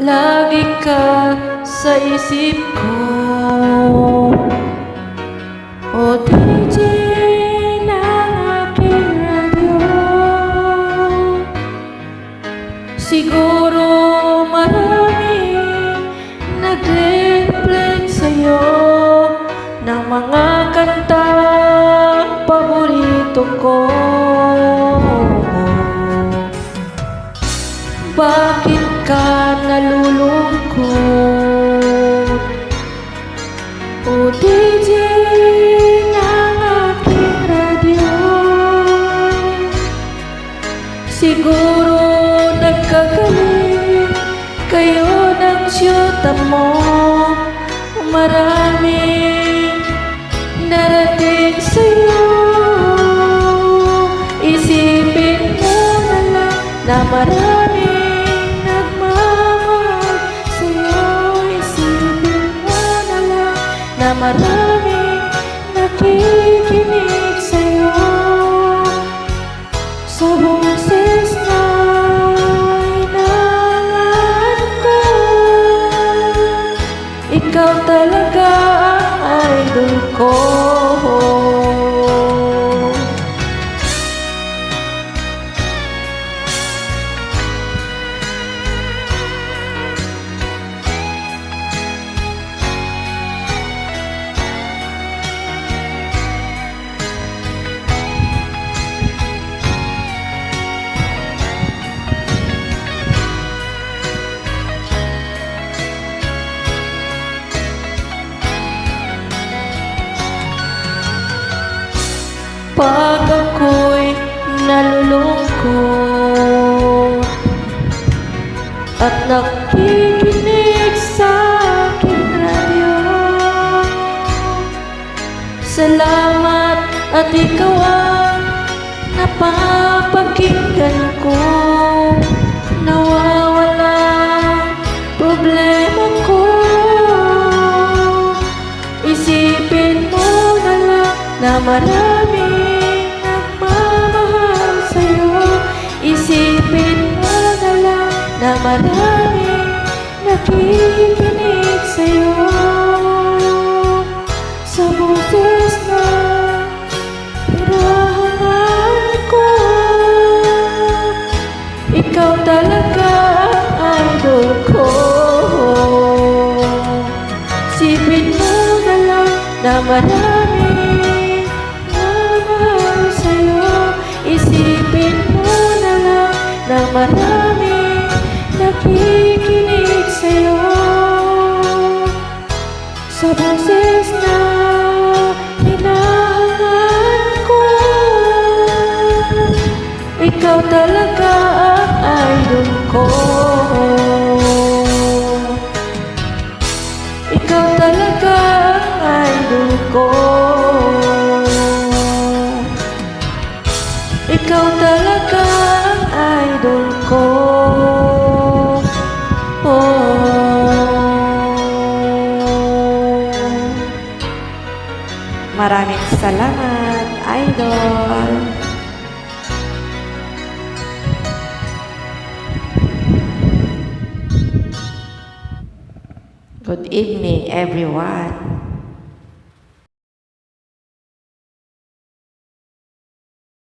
Lagi ka sa isip ko. O DJ ng aking radyo, siguro maraming nag-reflect sa'yo ng mga kantang paborito ko. Bakit ka nalulungkot? O DJ ng aking radyo, siguro nagkagaling kayo ng siyota mo. Maraming narating sa'yo. Isipin mo na lang na maraming nagmamahal sa'yo. Isipin mo na lang na maraming nakikinig sa'yo. Sa boses na inangan ko, ikaw talaga ang idol ko. Pag ako'y nalulungkot at nakikinig sa aking radyo, salamat at ikaw ang napapakinggan ko. Nawawala problema ko. Isipin mo na lang na marami isipin mo na lang na maraming nakikinig sa'yo. Sa boses na hinahangaan ko, ikaw talaga ang idol ko. Isipin mo na lang na maraming namahal sa'yo. Isipin mo na maraming nakikinig sa'yo. Sa boses na hinahangaan ko, ikaw talaga ang idol ko. Ikaw talaga ang idol ko. Ikaw talaga idol ko. Maraming salamat, idol. Good evening, everyone.